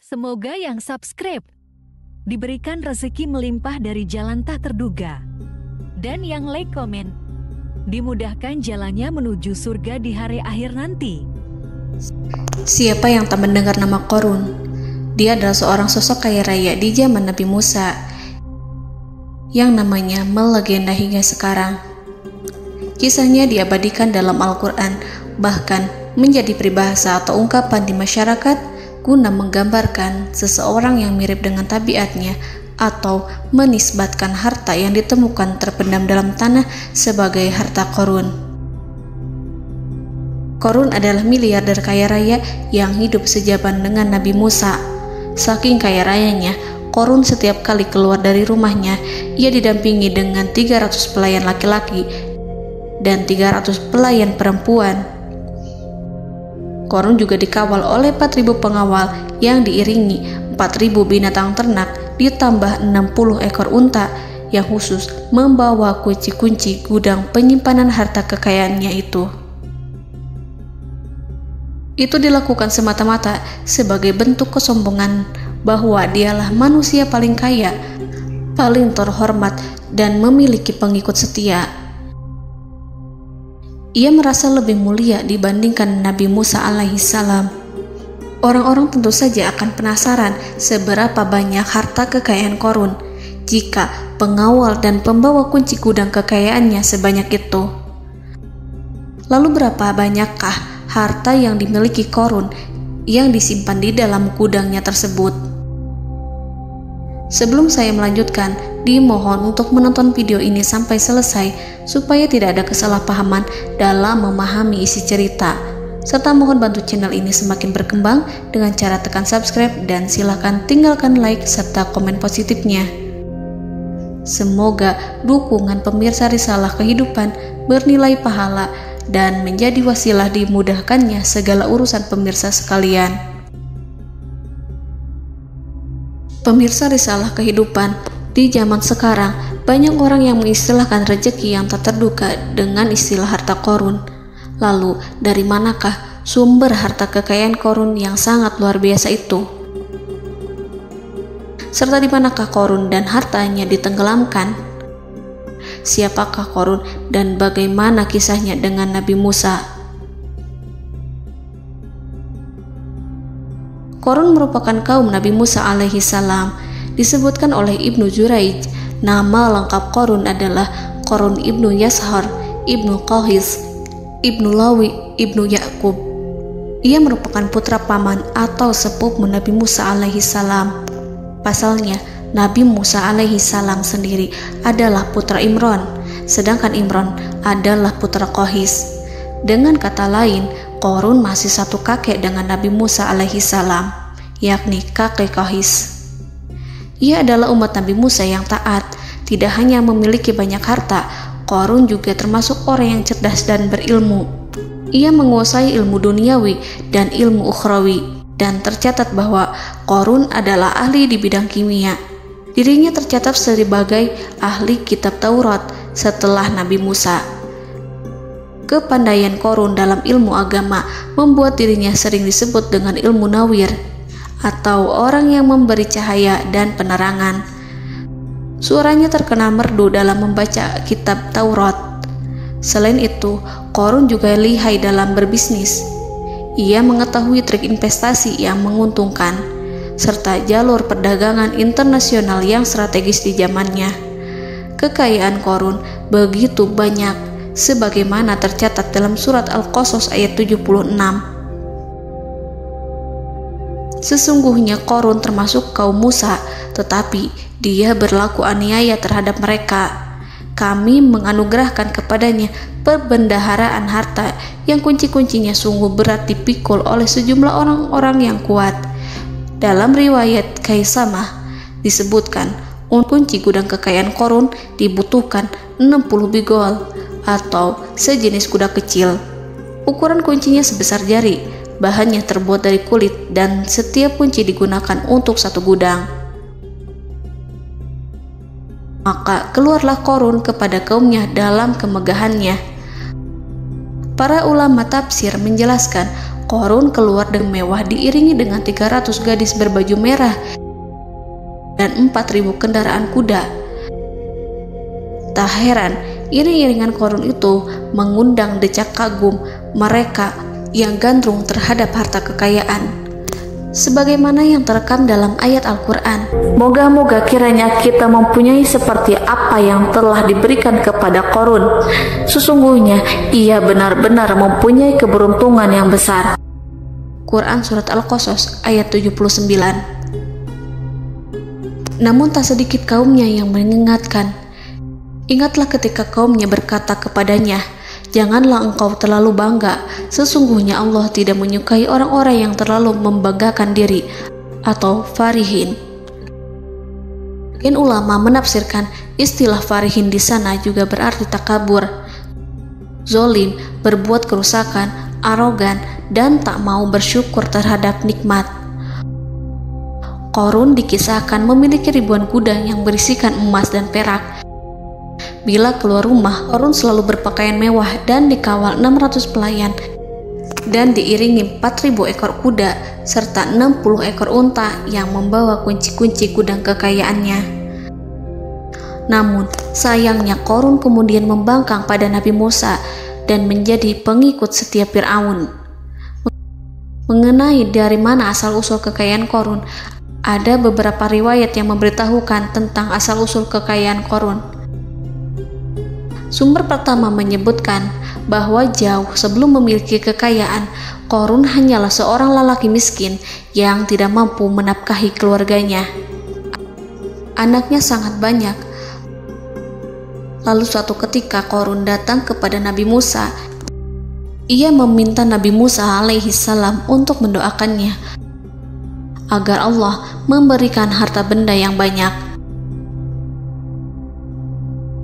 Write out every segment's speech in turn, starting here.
Semoga yang subscribe diberikan rezeki melimpah dari jalan tak terduga. Dan yang like komen, dimudahkan jalannya menuju surga di hari akhir nanti. Siapa yang tak mendengar nama Qorun? Dia adalah seorang sosok kaya raya di zaman Nabi Musa yang namanya melegenda hingga sekarang. Kisahnya diabadikan dalam Al-Quran, bahkan menjadi peribahasa atau ungkapan di masyarakat guna menggambarkan seseorang yang mirip dengan tabiatnya atau menisbatkan harta yang ditemukan terpendam dalam tanah sebagai harta Qorun. Qorun adalah miliarder kaya raya yang hidup sejaman dengan Nabi Musa. Saking kaya rayanya, Qorun setiap kali keluar dari rumahnya, ia didampingi dengan 300 pelayan laki-laki dan 300 pelayan perempuan. Qorun juga dikawal oleh 4.000 pengawal yang diiringi 4.000 binatang ternak ditambah 60 ekor unta yang khusus membawa kunci-kunci gudang penyimpanan harta kekayaannya itu. Itu dilakukan semata-mata sebagai bentuk kesombongan bahwa dialah manusia paling kaya, paling terhormat, dan memiliki pengikut setia. Ia merasa lebih mulia dibandingkan Nabi Musa alaihissalam. Orang-orang tentu saja akan penasaran seberapa banyak harta kekayaan Qorun jika pengawal dan pembawa kunci gudang kekayaannya sebanyak itu. Lalu berapa banyakkah harta yang dimiliki Qorun yang disimpan di dalam gudangnya tersebut? Sebelum saya melanjutkan, dimohon untuk menonton video ini sampai selesai supaya tidak ada kesalahpahaman dalam memahami isi cerita, serta mohon bantu channel ini semakin berkembang dengan cara tekan subscribe dan silakan tinggalkan like serta komen positifnya. Semoga dukungan pemirsa Risalah Kehidupan bernilai pahala dan menjadi wasilah dimudahkannya segala urusan pemirsa sekalian. Pemirsa Risalah Kehidupan, di zaman sekarang banyak orang yang mengistilahkan rezeki yang tak terduga dengan istilah harta Qorun. Lalu dari manakah sumber harta kekayaan Qorun yang sangat luar biasa itu? Serta di manakah Qorun dan hartanya ditenggelamkan? Siapakah Qorun dan bagaimana kisahnya dengan Nabi Musa? Qorun merupakan kaum Nabi Musa alaihissalam. Disebutkan oleh Ibnu Jurayj, nama lengkap Qorun adalah Qorun ibnu Yashar, ibnu Qahis, ibnu Lawi, ibnu Yakub. Ia merupakan putra paman atau sepupu Nabi Musa alaihissalam. Pasalnya, Nabi Musa alaihissalam sendiri adalah putra Imran, sedangkan Imran adalah putra Qahis. Dengan kata lain, Qorun masih satu kakek dengan Nabi Musa alaihissalam, yakni kakek Qahis. Ia adalah umat Nabi Musa yang taat. Tidak hanya memiliki banyak harta, Qorun juga termasuk orang yang cerdas dan berilmu. Ia menguasai ilmu duniawi dan ilmu ukhrawi, dan tercatat bahwa Qorun adalah ahli di bidang kimia. Dirinya tercatat sebagai ahli kitab Taurat setelah Nabi Musa. Kepandaian Qorun dalam ilmu agama membuat dirinya sering disebut dengan ilmu nawir, atau orang yang memberi cahaya dan penerangan. Suaranya terkenal merdu dalam membaca kitab Taurat. Selain itu, Qorun juga lihai dalam berbisnis. Ia mengetahui trik investasi yang menguntungkan, serta jalur perdagangan internasional yang strategis di zamannya. Kekayaan Qorun begitu banyak, sebagaimana tercatat dalam surat Al-Qasas ayat 76. Sesungguhnya Qorun termasuk kaum Musa, tetapi dia berlaku aniaya terhadap mereka. Kami menganugerahkan kepadanya perbendaharaan harta yang kunci-kuncinya sungguh berat dipikul oleh sejumlah orang-orang yang kuat. Dalam riwayat Kaisamah disebutkan, kunci gudang kekayaan Qorun dibutuhkan 60 bigol atau sejenis kuda kecil. Ukuran kuncinya sebesar jari, bahannya terbuat dari kulit, dan setiap kunci digunakan untuk satu gudang. Maka keluarlah Qorun kepada kaumnya dalam kemegahannya. Para ulama tafsir menjelaskan Qarun keluar dengan mewah diiringi dengan 300 gadis berbaju merah dan 4.000 kendaraan kuda. Tak heran, iring-iringan Qarun itu mengundang decak kagum mereka yang gandrung terhadap harta kekayaan. Sebagaimana yang terekam dalam ayat Al-Quran, moga-moga kiranya kita mempunyai seperti apa yang telah diberikan kepada Qarun. Sesungguhnya ia benar-benar mempunyai keberuntungan yang besar. Quran Surat Al-Qasas ayat 79. Namun tak sedikit kaumnya yang mengingatkan. Ingatlah ketika kaumnya berkata kepadanya, janganlah engkau terlalu bangga, sesungguhnya Allah tidak menyukai orang-orang yang terlalu membanggakan diri atau farihin. Ulama menafsirkan istilah farihin di sana juga berarti takabur, zolim, berbuat kerusakan, arogan, dan tak mau bersyukur terhadap nikmat. Qarun dikisahkan memiliki ribuan kuda yang berisikan emas dan perak. Bila keluar rumah, Qarun selalu berpakaian mewah dan dikawal 600 pelayan dan diiringi 4.000 ekor kuda serta 60 ekor unta yang membawa kunci-kunci gudang kekayaannya. Namun, sayangnya Qarun kemudian membangkang pada Nabi Musa dan menjadi pengikut setia Fir'aun. Mengenai dari mana asal-usul kekayaan Qarun, ada beberapa riwayat yang memberitahukan tentang asal-usul kekayaan Qarun. Sumber pertama menyebutkan bahwa jauh sebelum memiliki kekayaan, Qarun hanyalah seorang lelaki miskin yang tidak mampu menafkahi keluarganya. Anaknya sangat banyak. Lalu suatu ketika Qarun datang kepada Nabi Musa. Ia meminta Nabi Musa alaihi salam untuk mendoakannya agar Allah memberikan harta benda yang banyak.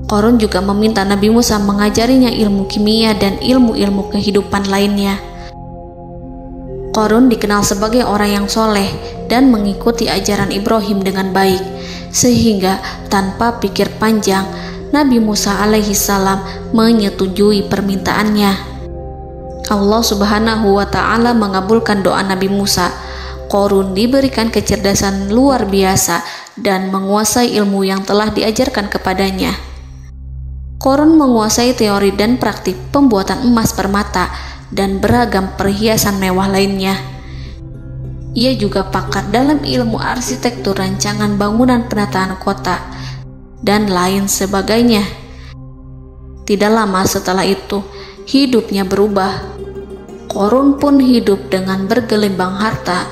Qarun juga meminta Nabi Musa mengajarinya ilmu kimia dan ilmu-ilmu kehidupan lainnya. Qarun dikenal sebagai orang yang soleh dan mengikuti ajaran Ibrahim dengan baik, sehingga tanpa pikir panjang, Nabi Musa alaihi salam menyetujui permintaannya. Allah Subhanahu wa ta'ala mengabulkan doa Nabi Musa. Qarun diberikan kecerdasan luar biasa dan menguasai ilmu yang telah diajarkan kepadanya. Qarun menguasai teori dan praktik pembuatan emas permata dan beragam perhiasan mewah lainnya. Ia juga pakar dalam ilmu arsitektur, rancangan bangunan, penataan kota, dan lain sebagainya. Tidak lama setelah itu, hidupnya berubah. Qarun pun hidup dengan bergelimbang harta.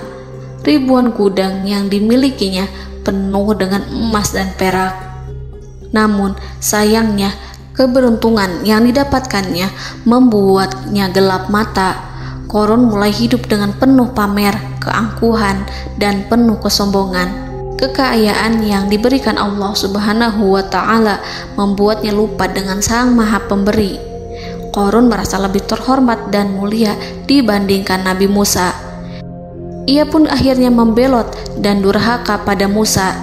Ribuan gudang yang dimilikinya penuh dengan emas dan perak. Namun, sayangnya, keberuntungan yang didapatkannya membuatnya gelap mata. Qarun mulai hidup dengan penuh pamer, keangkuhan, dan penuh kesombongan. Kekayaan yang diberikan Allah Subhanahu wa ta'ala membuatnya lupa dengan Sang Maha Pemberi. Qarun merasa lebih terhormat dan mulia dibandingkan Nabi Musa. Ia pun akhirnya membelot dan durhaka pada Musa.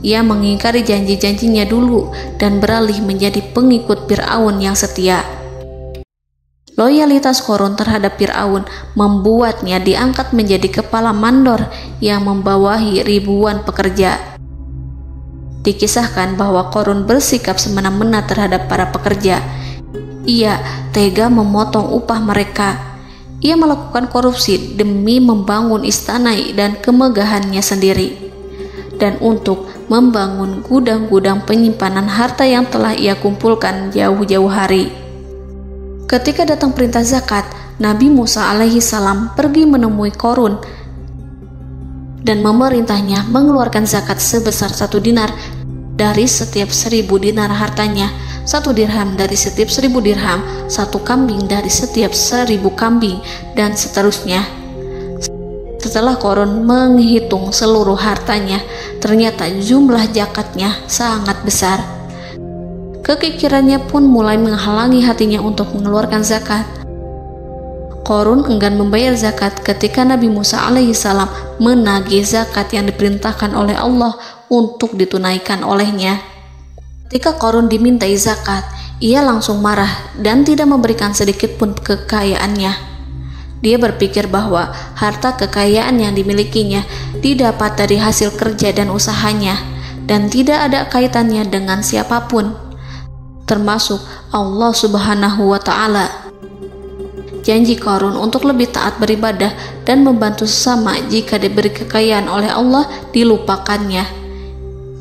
Ia mengingkari janji-janjinya dulu dan beralih menjadi pengikut Fir'aun yang setia. Loyalitas Qarun terhadap Fir'aun membuatnya diangkat menjadi kepala mandor yang membawahi ribuan pekerja. Dikisahkan bahwa Qarun bersikap semena-mena terhadap para pekerja. Ia tega memotong upah mereka. Ia melakukan korupsi demi membangun istana dan kemegahannya sendiri, dan untuk membangun gudang-gudang penyimpanan harta yang telah ia kumpulkan jauh-jauh hari. Ketika datang perintah zakat, Nabi Musa alaihi salam pergi menemui Qarun dan memerintahnya mengeluarkan zakat sebesar 1 dinar dari setiap 1000 dinar hartanya, 1 dirham dari setiap 1000 dirham, 1 kambing dari setiap 1000 kambing, dan seterusnya. Setelah Qarun menghitung seluruh hartanya, ternyata jumlah zakatnya sangat besar. Kekikirannya pun mulai menghalangi hatinya untuk mengeluarkan zakat. Qarun enggan membayar zakat ketika Nabi Musa alaihissalam menagih zakat yang diperintahkan oleh Allah untuk ditunaikan olehnya. Ketika Qarun dimintai zakat, ia langsung marah dan tidak memberikan sedikit pun kekayaannya. Dia berpikir bahwa harta kekayaan yang dimilikinya didapat dari hasil kerja dan usahanya, dan tidak ada kaitannya dengan siapapun, termasuk Allah Subhanahu wa Ta'ala. Janji Qarun untuk lebih taat beribadah dan membantu sesama jika diberi kekayaan oleh Allah dilupakannya.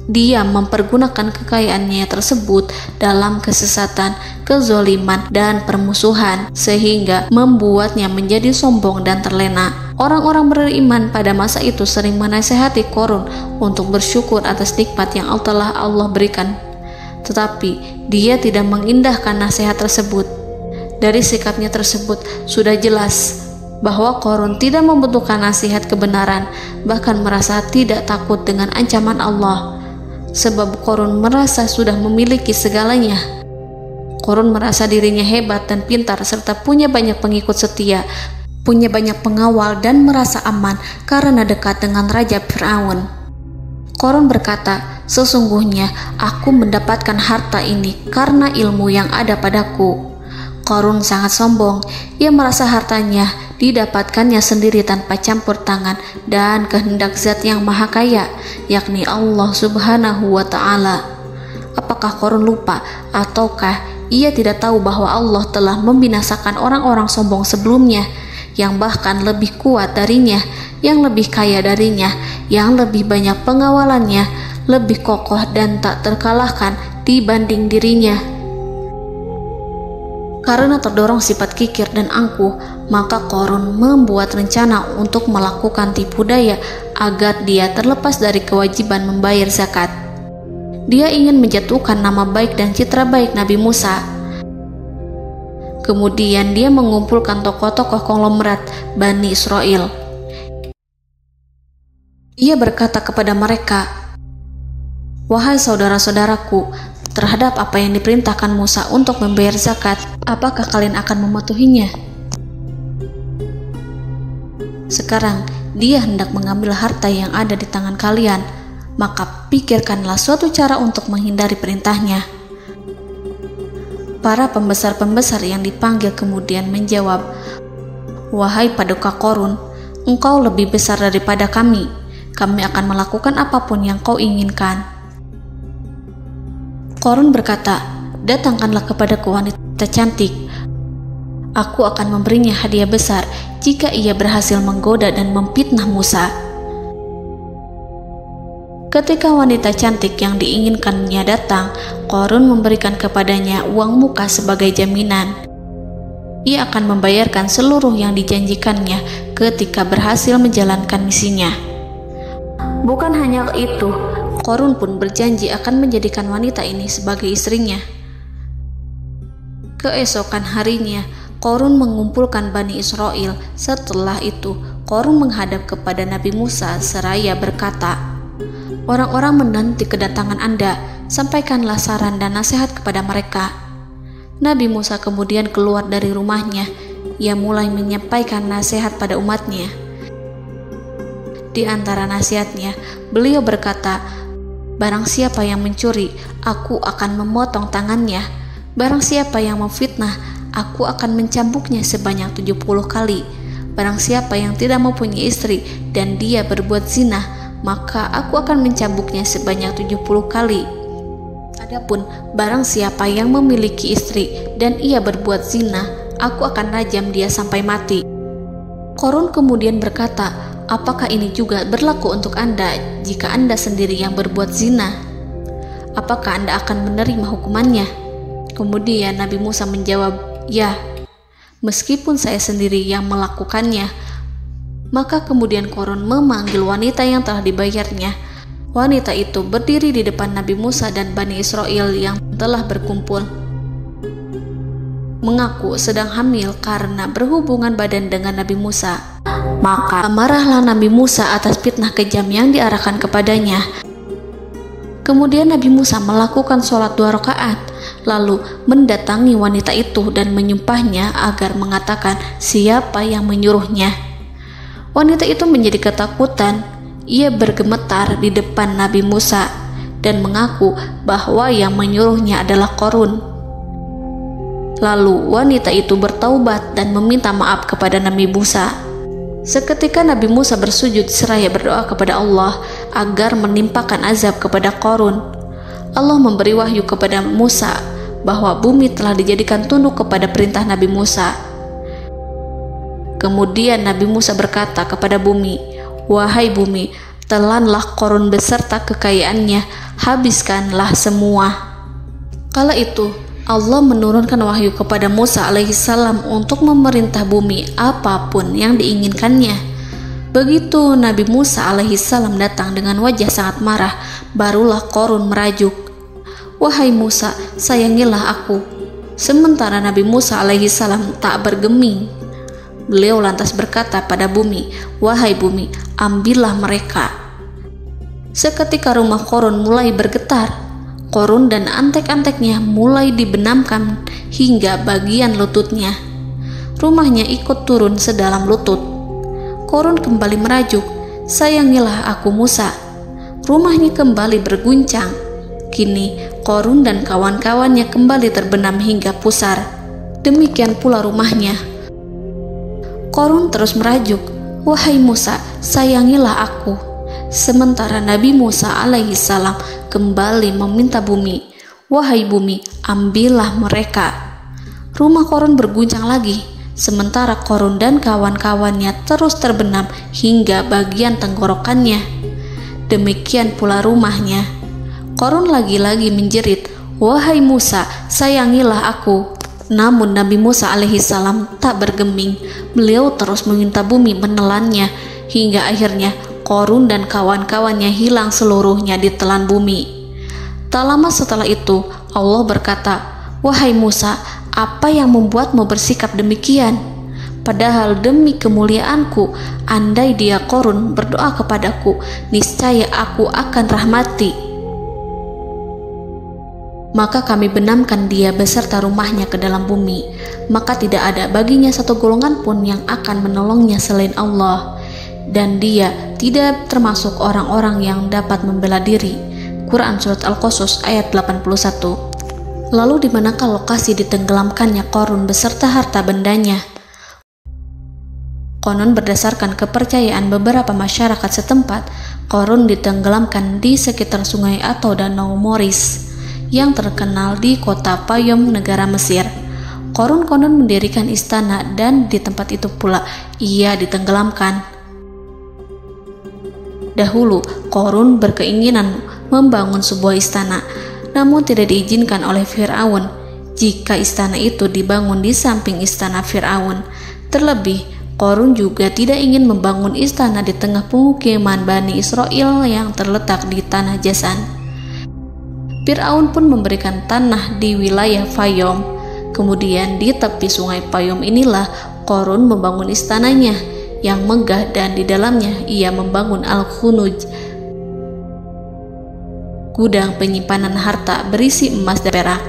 Dia mempergunakan kekayaannya tersebut dalam kesesatan, kezoliman, dan permusuhan, sehingga membuatnya menjadi sombong dan terlena. Orang-orang beriman pada masa itu sering menasihati Qarun untuk bersyukur atas nikmat yang telah Allah berikan, tetapi dia tidak mengindahkan nasihat tersebut. Dari sikapnya tersebut sudah jelas bahwa Qarun tidak membutuhkan nasihat kebenaran, bahkan merasa tidak takut dengan ancaman Allah. Sebab Qarun merasa sudah memiliki segalanya. Qarun merasa dirinya hebat dan pintar serta punya banyak pengikut setia, punya banyak pengawal dan merasa aman karena dekat dengan Raja Fir'aun. Qarun berkata, "Sesungguhnya aku mendapatkan harta ini karena ilmu yang ada padaku." Qarun sangat sombong. Ia merasa hartanya didapatkannya sendiri tanpa campur tangan dan kehendak Zat yang Maha Kaya, yakni Allah Subhanahu wa Ta'ala. Apakah Qarun lupa ataukah ia tidak tahu bahwa Allah telah membinasakan orang-orang sombong sebelumnya yang bahkan lebih kuat darinya, yang lebih kaya darinya, yang lebih banyak pengawalannya, lebih kokoh dan tak terkalahkan dibanding dirinya? Karena terdorong sifat kikir dan angkuh, maka Qarun membuat rencana untuk melakukan tipu daya agar dia terlepas dari kewajiban membayar zakat. Dia ingin menjatuhkan nama baik dan citra baik Nabi Musa. Kemudian dia mengumpulkan tokoh-tokoh konglomerat Bani Israel. Ia berkata kepada mereka, "Wahai saudara-saudaraku, terhadap apa yang diperintahkan Musa untuk membayar zakat, apakah kalian akan mematuhinya? Sekarang dia hendak mengambil harta yang ada di tangan kalian, maka pikirkanlah suatu cara untuk menghindari perintahnya." Para pembesar-pembesar yang dipanggil kemudian menjawab, "Wahai paduka Qarun, engkau lebih besar daripada kami. Kami akan melakukan apapun yang kau inginkan." Qarun berkata, "Datangkanlah kepadaku wanita cantik. Aku akan memberinya hadiah besar jika ia berhasil menggoda dan memfitnah Musa." Ketika wanita cantik yang diinginkannya datang, Qarun memberikan kepadanya uang muka sebagai jaminan. Ia akan membayarkan seluruh yang dijanjikannya ketika berhasil menjalankan misinya. Bukan hanya itu, Qarun pun berjanji akan menjadikan wanita ini sebagai istrinya. Keesokan harinya, Qarun mengumpulkan Bani Israel. Setelah itu, Qarun menghadap kepada Nabi Musa seraya berkata, "Orang-orang menanti kedatangan Anda, sampaikanlah saran dan nasihat kepada mereka." Nabi Musa kemudian keluar dari rumahnya. Ia mulai menyampaikan nasihat pada umatnya. Di antara nasihatnya, beliau berkata, "Barang siapa yang mencuri, aku akan memotong tangannya. Barang siapa yang memfitnah, aku akan mencambuknya sebanyak 70 kali. Barang siapa yang tidak mempunyai istri dan dia berbuat zina, maka aku akan mencambuknya sebanyak 70 kali. Adapun barang siapa yang memiliki istri dan ia berbuat zina, aku akan rajam dia sampai mati." Qarun kemudian berkata, "Apakah ini juga berlaku untuk Anda jika Anda sendiri yang berbuat zina? Apakah Anda akan menerima hukumannya?" Kemudian Nabi Musa menjawab, "Ya, meskipun saya sendiri yang melakukannya." Maka kemudian Qarun memanggil wanita yang telah dibayarnya. Wanita itu berdiri di depan Nabi Musa dan Bani Israel yang telah berkumpul, mengaku sedang hamil karena berhubungan badan dengan Nabi Musa. Maka marahlah Nabi Musa atas fitnah kejam yang diarahkan kepadanya. Kemudian Nabi Musa melakukan sholat 2 rakaat, lalu mendatangi wanita itu dan menyumpahnya agar mengatakan siapa yang menyuruhnya. Wanita itu menjadi ketakutan. Ia bergemetar di depan Nabi Musa dan mengaku bahwa yang menyuruhnya adalah Qarun. Lalu wanita itu bertaubat dan meminta maaf kepada Nabi Musa. Seketika Nabi Musa bersujud seraya berdoa kepada Allah agar menimpakan azab kepada Qarun. Allah memberi wahyu kepada Musa bahwa bumi telah dijadikan tunduk kepada perintah Nabi Musa. Kemudian Nabi Musa berkata kepada bumi, "Wahai bumi, telanlah Qarun beserta kekayaannya, habiskanlah semua." Kala itu Allah menurunkan wahyu kepada Musa alaihissalam untuk memerintah bumi apapun yang diinginkannya. Begitu Nabi Musa alaihissalam datang dengan wajah sangat marah, barulah Qarun merajuk, "Wahai Musa, sayangilah aku." Sementara Nabi Musa alaihissalam tak bergeming. Beliau lantas berkata pada bumi, "Wahai bumi, ambillah mereka." Seketika rumah Qarun mulai bergetar. Qarun dan antek-anteknya mulai dibenamkan hingga bagian lututnya. Rumahnya ikut turun sedalam lutut. Qarun kembali merajuk, "Sayangilah aku Musa." Rumahnya kembali berguncang. Kini Qarun dan kawan-kawannya kembali terbenam hingga pusar. Demikian pula rumahnya. Qarun terus merajuk, "Wahai Musa, sayangilah aku." Sementara Nabi Musa alaihissalam kembali meminta bumi, "Wahai bumi, ambillah mereka." Rumah Qarun berguncang lagi, sementara Qarun dan kawan-kawannya terus terbenam hingga bagian tenggorokannya. Demikian pula rumahnya. Qarun lagi-lagi menjerit, "Wahai Musa, sayangilah aku." Namun Nabi Musa alaihissalam tak bergeming. Beliau terus meminta bumi menelannya hingga akhirnya Qarun dan kawan-kawannya hilang seluruhnya ditelan bumi. Tak lama setelah itu Allah berkata, "Wahai Musa, apa yang membuatmu bersikap demikian? Padahal demi kemuliaanku, andai dia Qarun berdoa kepadaku, niscaya aku akan rahmati. Maka kami benamkan dia beserta rumahnya ke dalam bumi, maka tidak ada baginya satu golongan pun yang akan menolongnya selain Allah, dan dia tidak termasuk orang-orang yang dapat membela diri." Quran Surat Al-Qasas ayat 81. Lalu di manakah lokasi ditenggelamkannya Qarun beserta harta bendanya? Konon berdasarkan kepercayaan beberapa masyarakat setempat, Qarun ditenggelamkan di sekitar sungai atau danau Moris yang terkenal di kota Payom, negara Mesir. Qarun konon mendirikan istana dan di tempat itu pula ia ditenggelamkan. Dahulu, Qarun berkeinginan membangun sebuah istana, namun tidak diizinkan oleh Fir'aun jika istana itu dibangun di samping istana Fir'aun. Terlebih, Qarun juga tidak ingin membangun istana di tengah pemukiman Bani Israel yang terletak di tanah Jasan. Fir'aun pun memberikan tanah di wilayah Fayom. Kemudian di tepi sungai Payom inilah Qarun membangun istananya yang megah, dan di dalamnya ia membangun Al-Khunuj, gudang penyimpanan harta berisi emas dan perak.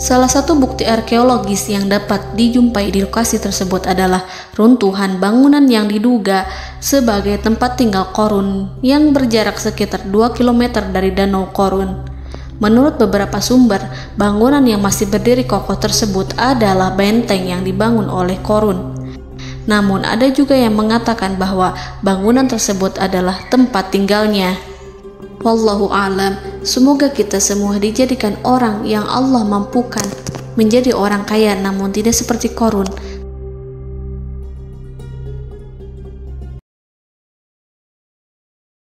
Salah satu bukti arkeologis yang dapat dijumpai di lokasi tersebut adalah runtuhan bangunan yang diduga sebagai tempat tinggal Qarun yang berjarak sekitar 2 km dari Danau Qarun. Menurut beberapa sumber, bangunan yang masih berdiri kokoh tersebut adalah benteng yang dibangun oleh Qarun. Namun ada juga yang mengatakan bahwa bangunan tersebut adalah tempat tinggalnya. Wallahu a'lam. Semoga kita semua dijadikan orang yang Allah mampukan menjadi orang kaya namun tidak seperti Qarun,